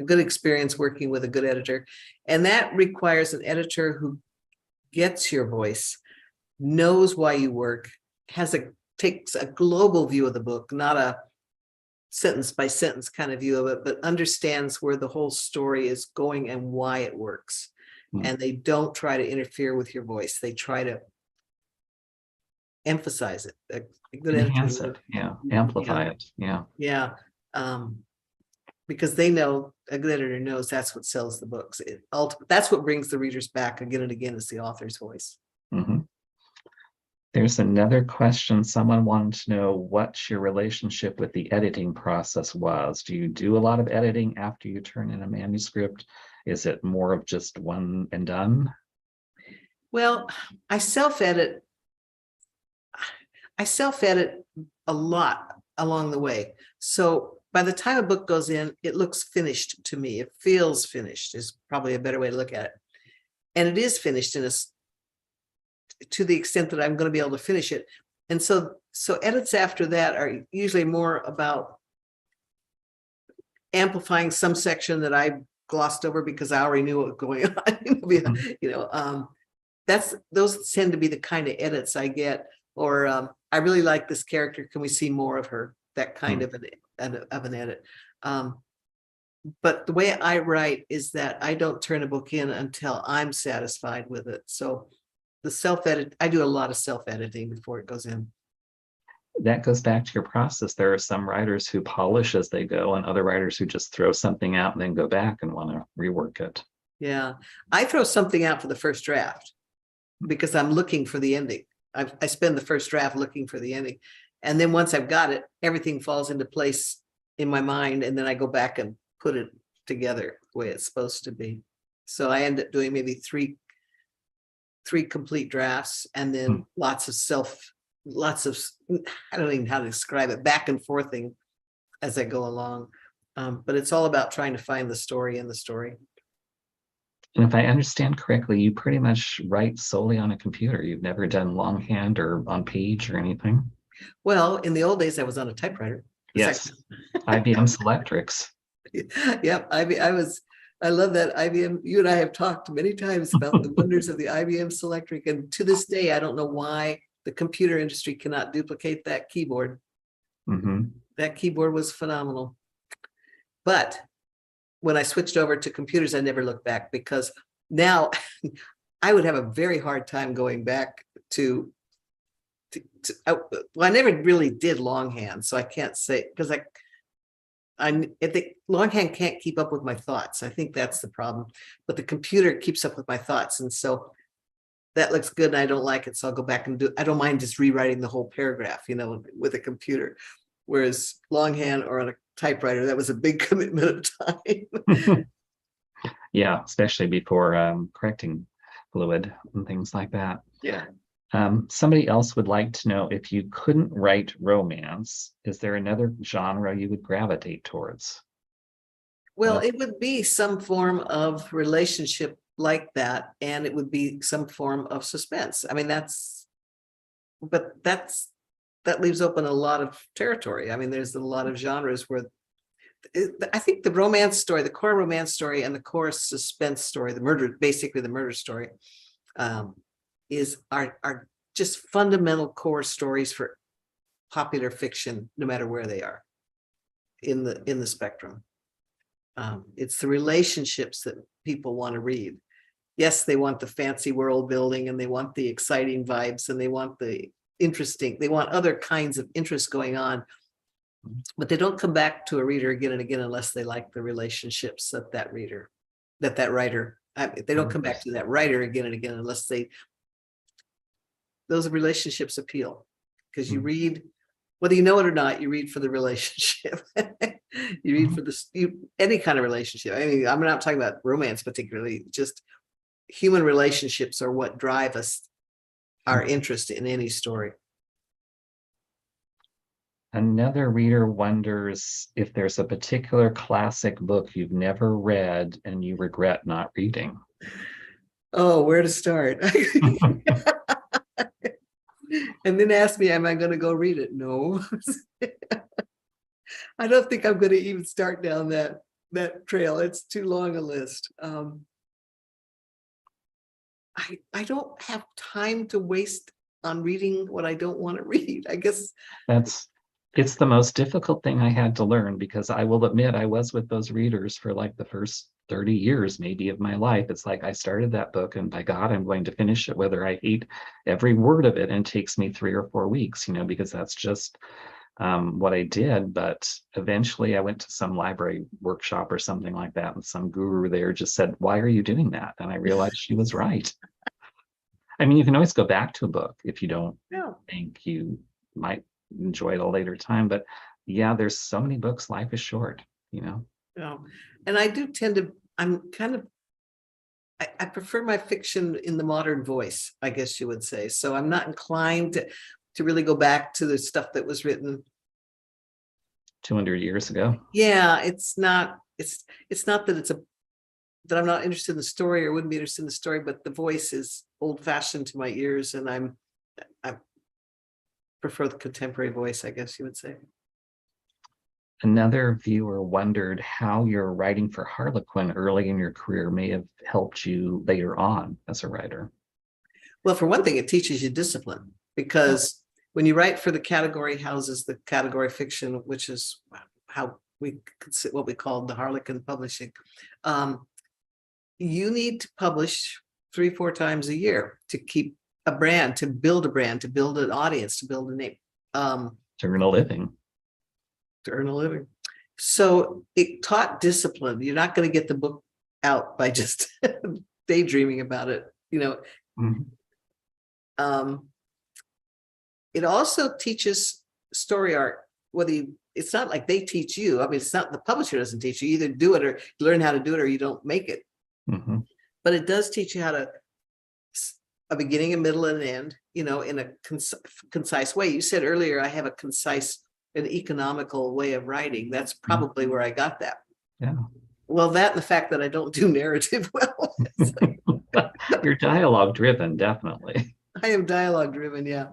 A good experience working with a good editor. And that requires an editor who gets your voice, knows why you work, takes a global view of the book, not a sentence by sentence kind of view of it, but understands where the whole story is going and why it works. And they don't try to interfere with your voice. They try to emphasize it. A good Enhance editor, it, amplify it. Yeah. Because they know, a good editor knows that's what sells the books. That's what brings the readers back again and again, is the author's voice. There's another question. Someone wanted to know what your relationship with the editing process was. Do you do a lot of editing after you turn in a manuscript? Is it more of just one and done? Well, I self-edit a lot along the way. So by the time a book goes in, it looks finished to me. It feels finished is probably a better way to look at it. And it is finished to the extent that I'm going to be able to finish it. And so edits after that are usually more about amplifying some section that I glossed over because I already knew what was going on. Those tend to be the kind of edits I get, or I really like this character. Can we see more of her? That kind of an edit. But the way I write is that I don't turn a book in until I'm satisfied with it. So the self-edit, I do a lot of self-editing before it goes in. That goes back to your process. There are some writers who polish as they go, and other writers who just throw something out and then go back and want to rework it. Yeah, I throw something out for the first draft because I'm looking for the ending. I spend the first draft looking for the ending. And then once I've got it, everything falls into place in my mind. And then I go back and put it together the way it's supposed to be. So I end up doing maybe three complete drafts, and then lots of, I don't even know how to describe it, back and forthing as I go along. But it's all about trying to find the story in the story. And if I understand correctly, you pretty much write solely on a computer. You've never done longhand or on page or anything. Well, in the old days, I was on a typewriter. Yes, IBM Selectrics. Yep, I love that IBM. You and I have talked many times about the wonders of the IBM Selectric, and to this day, I don't know why the computer industry cannot duplicate that keyboard. That keyboard was phenomenal. But when I switched over to computers, I never looked back, because now I would have a very hard time going back to well, I never really did longhand, so I can't say, because I think longhand can't keep up with my thoughts. I think that's the problem. But the computer keeps up with my thoughts, and so that looks good, and I don't like it, so I'll go back and I don't mind just rewriting the whole paragraph, with a computer. Whereas longhand or on a typewriter, that was a big commitment of time. Yeah, especially before correcting fluid and things like that. Yeah. Somebody else would like to know, if you couldn't write romance, is there another genre you would gravitate towards? Well, it would be some form of relationship like that, and it would be some form of suspense. I mean, that leaves open a lot of territory. I mean, there's a lot of genres where I think the romance story, the core romance story, and the core suspense story, basically the murder story, are just fundamental core stories for popular fiction, no matter where they are in the spectrum. It's the relationships that people want to read. Yes, they want the fancy world building, and they want the exciting vibes, and they want they want other kinds of interest going on, but they don't come back to a reader again and again unless they like the relationships that writer, they don't come back to that writer again and again unless those relationships appeal. Because you read, whether you know it or not, you read for the relationship. You read for any kind of relationship. I mean, I'm not talking about romance particularly, just human relationships are what drive our interest in any story. Another reader wonders if there's a particular classic book you've never read and you regret not reading. Oh, where to start? And then ask me, am I going to go read it? No. I don't think I'm going to even start down that trail. It's too long a list. I don't have time to waste on reading what I don't want to read. I guess it's the most difficult thing I had to learn, because I will admit I was with those readers for like the first 30 years maybe of my life. It's like I started that book, and by God, I'm going to finish it, whether I hate every word of it, and it takes me 3 or 4 weeks, because that's just what I did. But eventually I went to some library workshop or something like that, and some guru there just said, "Why are you doing that?" And I realized she was right. I mean, you can always go back to a book if you don't think you might enjoy it a later time, but yeah, there's so many books. Life is short. Yeah. And I do tend to, I prefer my fiction in the modern voice, I guess you would say. So I'm not inclined to really go back to the stuff that was written 200 years ago. Yeah, it's not that I'm not interested in the story or wouldn't be interested in the story, but the voice is old fashioned to my ears, and I'm prefer the contemporary voice, I guess you would say. Another viewer wondered how your writing for Harlequin early in your career may have helped you later on as a writer. Well, for one thing, it teaches you discipline, because when you write for the category houses, the category fiction, which is how we what we call the Harlequin publishing, you need to publish 3-4 times a year to keep a brand, to build an audience, to build a name, To earn a living. to earn a living. So it taught discipline. You're not going to get the book out by just daydreaming about it, you know. Mhm. It also teaches story art. It's not like they teach you. I mean, it's not, the publisher doesn't teach you. You either do it or learn how to do it, or you don't make it. Mhm. But it does teach you how to a beginning, a middle, and an end, you know, in a concise way. You said earlier, I have a concise and economical way of writing. That's probably where I got that. Yeah. Well, that and the fact that I don't do narrative well. You're dialogue driven, definitely. I am dialogue driven, yeah.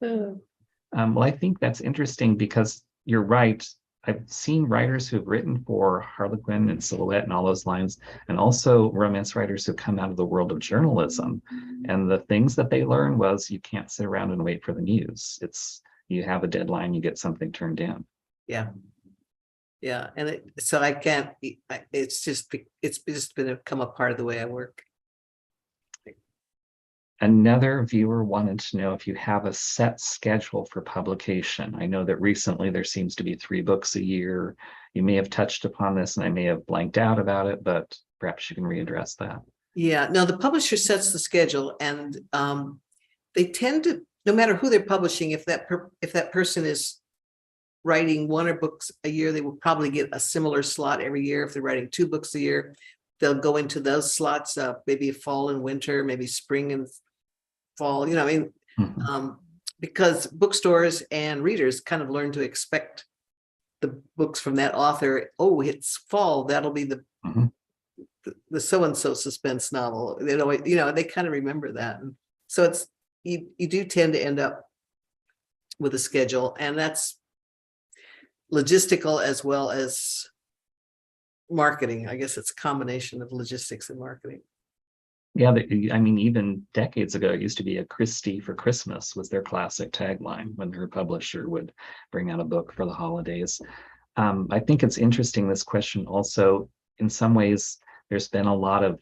Well, I think that's interesting because you're right. I've seen writers who've written for Harlequin and Silhouette and all those lines, and also romance writers who come out of the world of journalism. And the things that they learn was you can't sit around and wait for the news. You have a deadline, you get something turned in. Yeah. Yeah. And so I can't, it's just become a part of the way I work. Another viewer wanted to know if you have a set schedule for publication. I know that recently there seems to be 3 books a year. You may have touched upon this and I may have blanked out about it, but perhaps you can readdress that. Yeah, no, the publisher sets the schedule, and they tend to, no matter who they're publishing, if that person is writing 1 or books a year, they will probably get a similar slot every year. If they're writing 2 books a year, they'll go into those slots, maybe fall and winter, maybe spring and fall, you know, I mean, Mhm. because bookstores and readers kind of learn to expect the books from that author. Oh, it's fall, that'll be the Mhm. the so-and-so suspense novel. They know, you know, they kind of remember that. And so it's, you do tend to end up with a schedule, and that's logistical as well as marketing. I guess it's a combination of logistics and marketing. Yeah, I mean, even decades ago, it used to be a Christie for Christmas was their classic tagline when their publisher would bring out a book for the holidays. I think it's interesting, this question also, in some ways, there's been a lot of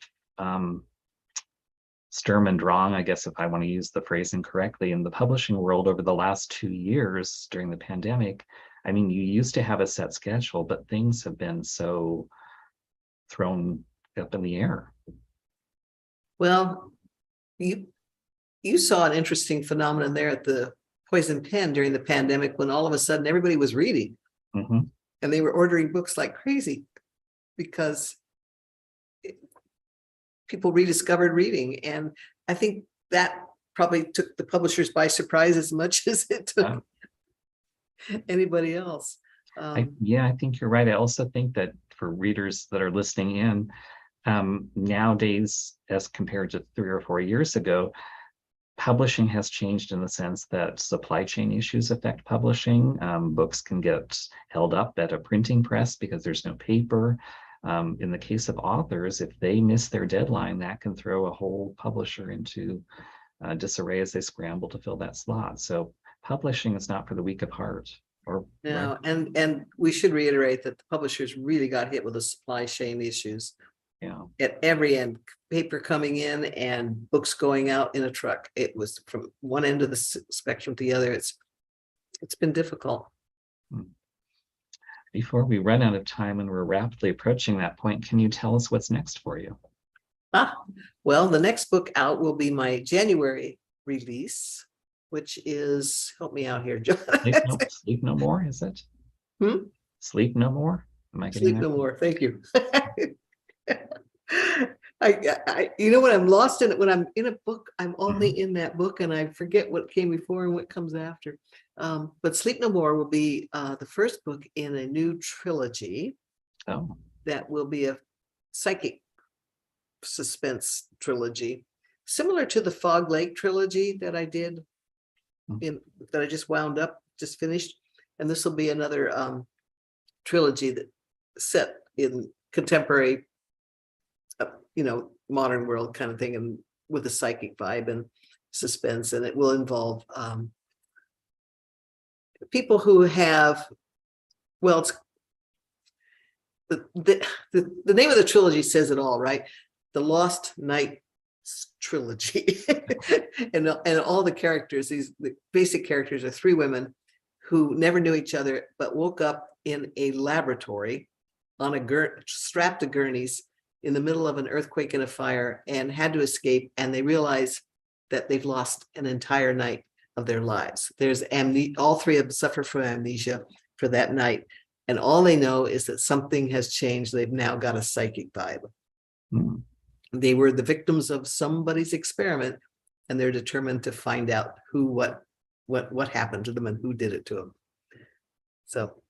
Sturm und Drang, I guess, if I want to use the phrasing correctly, in the publishing world over the last 2 years during the pandemic. I mean, you used to have a set schedule, but things have been so thrown up in the air. Well, you saw an interesting phenomenon there at the Poison Pen during the pandemic, when all of a sudden everybody was reading. Mhm. And they were ordering books like crazy because people rediscovered reading. And I think that probably took the publishers by surprise as much as it took anybody else. Yeah, I think you're right. I also think that for readers that are listening in, nowadays, as compared to 3 or 4 years ago, publishing has changed in the sense that supply chain issues affect publishing. Books can get held up at a printing press because there's no paper. In the case of authors, if they miss their deadline, that can throw a whole publisher into disarray as they scramble to fill that slot. So publishing is not for the weak of heart. No, and we should reiterate that the publishers really got hit with the supply chain issues. Yeah. At every end, paper coming in and books going out in a truck. It was from one end of the spectrum to the other. It's been difficult. Before we run out of time and we're rapidly approaching that point, can you tell us what's next for you? Well, the next book out will be my January release, which is, help me out here, John. Sleep No More, is it? Sleep No More? Am I getting Sleep No More. Thank you. You know, when I'm lost in it, when I'm in a book, I'm only in that book and I forget what came before and what comes after. But Sleep No More will be the first book in a new trilogy. That will be a psychic suspense trilogy, similar to the Fog Lake trilogy that I did that I just wound up, just finished. And this will be another trilogy that set in contemporary, modern world kind of thing, and with a psychic vibe and suspense. And it will involve people who have, well, it's the name of the trilogy says it all, right? The Lost Night Trilogy. and all the characters, the basic characters are three women who never knew each other, but woke up in a laboratory on strapped to gurneys in the middle of an earthquake and a fire, and had to escape. And they realize that they've lost an entire night of their lives. There's all three of them suffer from amnesia for that night. And all they know is that something has changed. They've now got a psychic vibe. Hmm. They were the victims of somebody's experiment, and they're determined to find out what happened to them and who did it to them. So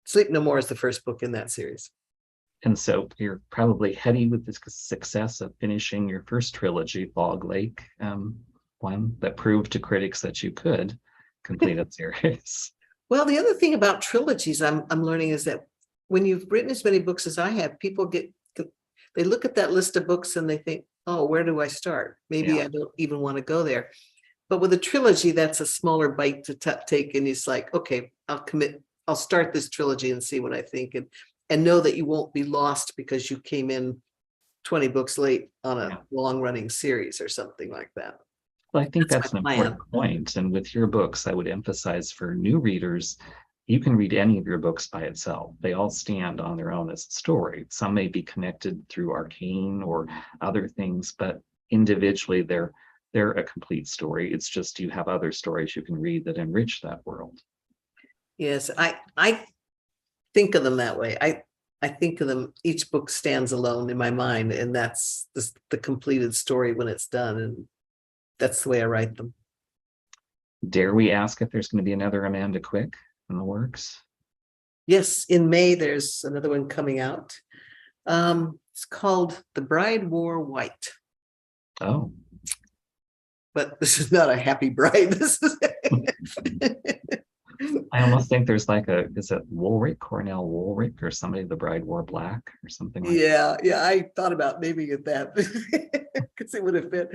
Sleep No More is the first book in that series. And so you're probably heady with the success of finishing your first trilogy, Fog Lake, one that proved to critics that you could complete a series. Well, the other thing about trilogies I'm learning is that when you've written as many books as I have, people they look at that list of books and they think, oh, where do I start? Maybe I don't even want to go there. But with a trilogy, that's a smaller bite to take. And it's like, okay, I'll start this trilogy and see what I think, and know that you won't be lost because you came in 20 books late on a long running series or something like that. Well, I think that's an my important point. And with your books, I would emphasize for new readers, you can read any of your books by itself. They all stand on their own as a story. Some may be connected through arcane or other things, but individually they're a complete story. It's just you have other stories you can read that enrich that world. Yes, I think of them that way. I think of them, each book stands alone in my mind, and that's the completed story when it's done. And that's the way I write them. Dare we ask if there's going to be another Amanda Quick in the works? Yes, in May, there's another one coming out. It's called The Bride Wore White. Oh. But this is not a happy bride. This is I almost think there's is it Woolrich, Cornell Woolrich, or somebody, The Bride Wore Black or something like that. Yeah, I thought about naming it that because it would have fit.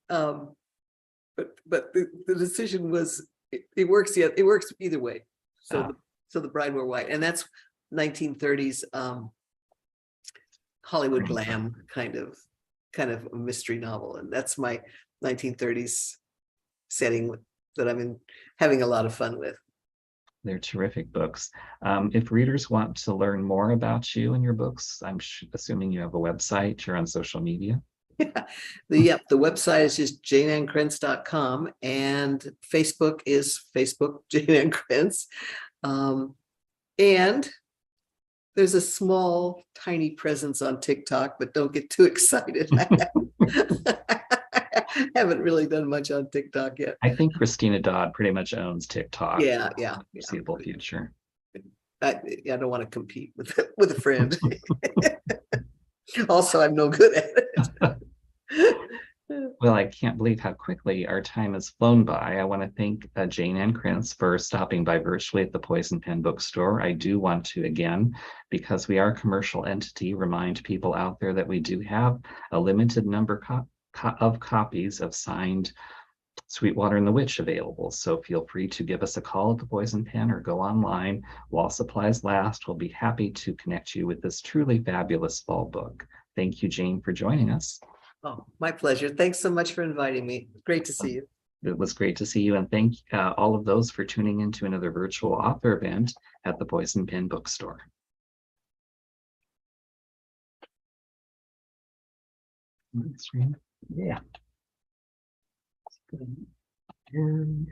But the decision was it works. Yeah, it works either way. So The Bride Wore White, and that's 1930s Hollywood glam kind of a mystery novel, and that's my 1930s setting that I'm having a lot of fun with. They're terrific books. If readers want to learn more about you and your books, I'm assuming you have a website, you're on social media. Yeah, the website is just JayneAnnKrentz.com, and Facebook is Facebook Jayne Ann Krentz. And there's a small, tiny presence on TikTok, but don't get too excited. I haven't really done much on TikTok yet. I think Christina Dodd pretty much owns TikTok. Yeah. Foreseeable future. I don't want to compete with a friend. Also, I'm no good at it. Well, I can't believe how quickly our time has flown by. I want to thank Jayne Ann Krentz for stopping by virtually at the Poison Pen Bookstore. I do want to, again, because we are a commercial entity, remind people out there that we do have a limited number of copies of signed Sweetwater the Witch available. So feel free to give us a call at the Poison Pen or go online. While supplies last, we'll be happy to connect you with this truly fabulous fall book. Thank you, Jayne, for joining us. Oh, my pleasure. Thanks so much for inviting me. Great to see you. It was great to see you, and thank all of those for tuning into another virtual author event at the Poison Pen Bookstore. Yeah. And